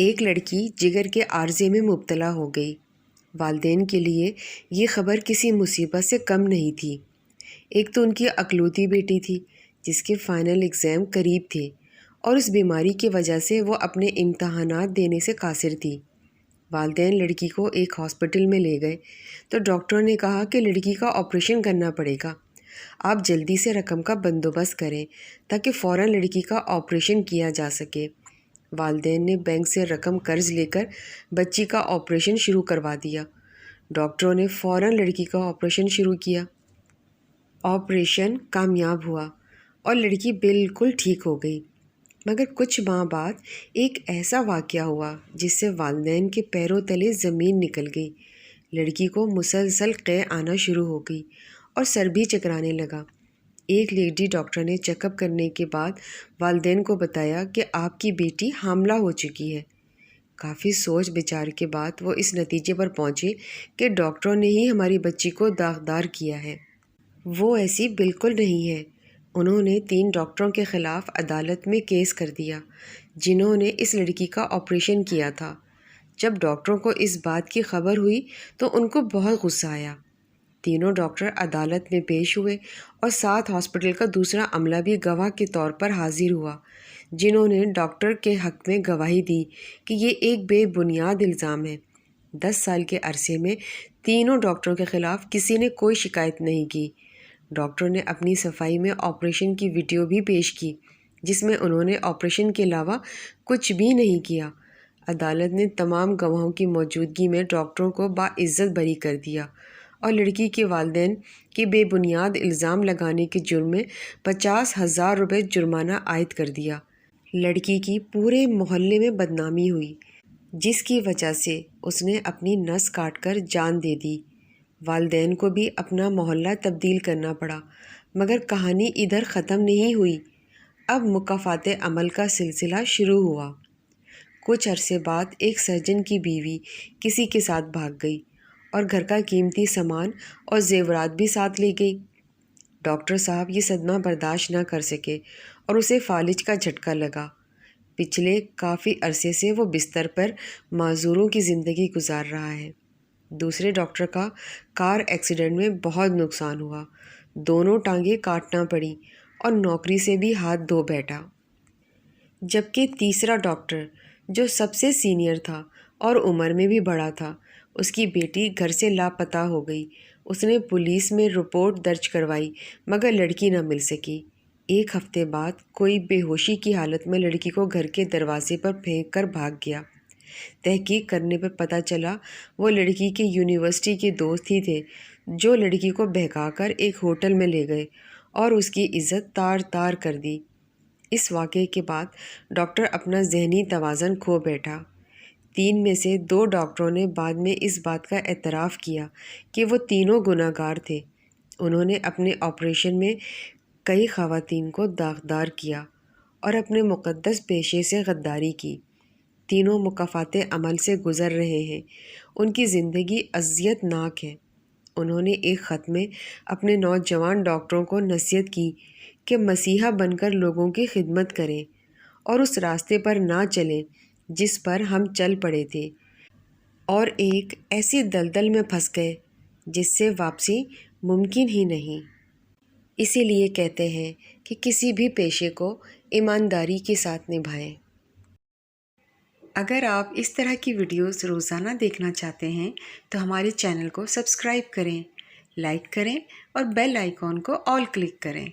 ایک لڑکی جگر کے عارضے میں مبتلا ہو گئی۔ والدین کے لیے یہ خبر کسی مصیبت سے کم نہیں تھی۔ ایک تو ان کی اکلوتی بیٹی تھی جس کے فائنل ایگزام قریب تھے اور اس بیماری کی وجہ سے وہ اپنے امتحانات دینے سے قاصر تھی۔ والدین لڑکی کو ایک ہاسپٹل میں لے گئے تو ڈاکٹر نے کہا کہ لڑکی کا آپریشن کرنا پڑے گا، آپ جلدی سے رقم کا بندوبست کریں تاکہ فوراً لڑکی کا آپریشن کیا جا سکے۔ والدین نے بینک سے رقم قرض لے کر بچی کا آپریشن شروع کروا دیا۔ ڈاکٹروں نے فوراً لڑکی کا آپریشن شروع کیا۔ آپریشن کامیاب ہوا اور لڑکی بالکل ٹھیک ہو گئی، مگر کچھ ماہ بعد ایک ایسا واقعہ ہوا جس سے والدین کے پیروں تلے زمین نکل گئی۔ لڑکی کو مسلسل قے آنا شروع ہو گئی اور سر بھی چکرانے لگا۔ ایک لیڈی ڈاکٹر نے چیک اپ کرنے کے بعد والدین کو بتایا کہ آپ کی بیٹی حاملہ ہو چکی ہے۔ کافی سوچ بچار کے بعد وہ اس نتیجے پر پہنچے کہ ڈاکٹروں نے ہی ہماری بچی کو داغدار کیا ہے۔ وہ ایسی بالکل نہیں ہے۔ انہوں نے 3 ڈاکٹروں کے خلاف عدالت میں کیس کر دیا جنہوں نے اس لڑکی کا آپریشن کیا تھا۔ جب ڈاکٹروں کو اس بات کی خبر ہوئی تو ان کو بہت غصہ آیا۔ تینوں ڈاکٹر عدالت میں پیش ہوئے اور ساتھ ہاسپٹل کا دوسرا عملہ بھی گواہ کے طور پر حاضر ہوا، جنہوں نے ڈاکٹر کے حق میں گواہی دی کہ یہ ایک بے بنیاد الزام ہے۔ 10 سال کے عرصے میں تینوں ڈاکٹروں کے خلاف کسی نے کوئی شکایت نہیں کی۔ ڈاکٹر نے اپنی صفائی میں آپریشن کی ویڈیو بھی پیش کی جس میں انہوں نے آپریشن کے علاوہ کچھ بھی نہیں کیا۔ عدالت نے تمام گواہوں کی موجودگی میں ڈاکٹروں کو باعزت بری کر دیا اور لڑکی کے والدین کی بے بنیاد الزام لگانے کے جرم میں 50,000 روپے جرمانہ عائد کر دیا۔ لڑکی کی پورے محلے میں بدنامی ہوئی جس کی وجہ سے اس نے اپنی نس کاٹ کر جان دے دی۔ والدین کو بھی اپنا محلہ تبدیل کرنا پڑا، مگر کہانی ادھر ختم نہیں ہوئی۔ اب مکافات عمل کا سلسلہ شروع ہوا۔ کچھ عرصے بعد ایک سرجن کی بیوی کسی کے ساتھ بھاگ گئی اور گھر کا قیمتی سامان اور زیورات بھی ساتھ لے گئی۔ ڈاکٹر صاحب یہ صدمہ برداشت نہ کر سکے اور اسے فالج کا جھٹکا لگا۔ پچھلے کافی عرصے سے وہ بستر پر معذوروں کی زندگی گزار رہا ہے۔ دوسرے ڈاکٹر کا کار ایکسیڈنٹ میں بہت نقصان ہوا، دونوں ٹانگیں کاٹنا پڑیں اور نوکری سے بھی ہاتھ دھو بیٹھا۔ جبکہ تیسرا ڈاکٹر جو سب سے سینئر تھا اور عمر میں بھی بڑا تھا، اس کی بیٹی گھر سے لاپتہ ہو گئی۔ اس نے پولیس میں رپورٹ درج کروائی مگر لڑکی نہ مل سکی۔ ایک ہفتے بعد کوئی بے ہوشی کی حالت میں لڑکی کو گھر کے دروازے پر پھینک کر بھاگ گیا۔ تحقیق کرنے پر پتہ چلا وہ لڑکی کے یونیورسٹی کے دوست ہی تھے جو لڑکی کو بہکا کر ایک ہوٹل میں لے گئے اور اس کی عزت تار تار کر دی۔ اس واقعے کے بعد ڈاکٹر اپنا ذہنی توازن کھو بیٹھا۔ 3 میں سے 2 ڈاکٹروں نے بعد میں اس بات کا اعتراف کیا کہ وہ تینوں گناہ گار تھے۔ انہوں نے اپنے آپریشن میں کئی خواتین کو داغدار کیا اور اپنے مقدس پیشے سے غداری کی۔ تینوں مکافات عمل سے گزر رہے ہیں۔ ان کی زندگی اذیت ناک ہے۔ انہوں نے ایک خط میں اپنے نوجوان ڈاکٹروں کو نصیحت کی کہ مسیحا بن کر لوگوں کی خدمت کریں اور اس راستے پر نہ چلیں جس پر ہم چل پڑے تھے اور ایک ایسی دلدل میں پھنس گئے جس سے واپسی ممکن ہی نہیں۔ اسی لیے کہتے ہیں کہ کسی بھی پیشے کو ایمانداری کے ساتھ نبھائیں۔ اگر آپ اس طرح کی ویڈیوز روزانہ دیکھنا چاہتے ہیں تو ہمارے چینل کو سبسکرائب کریں، لائک کریں اور بیل آئیکن کو آل کلک کریں۔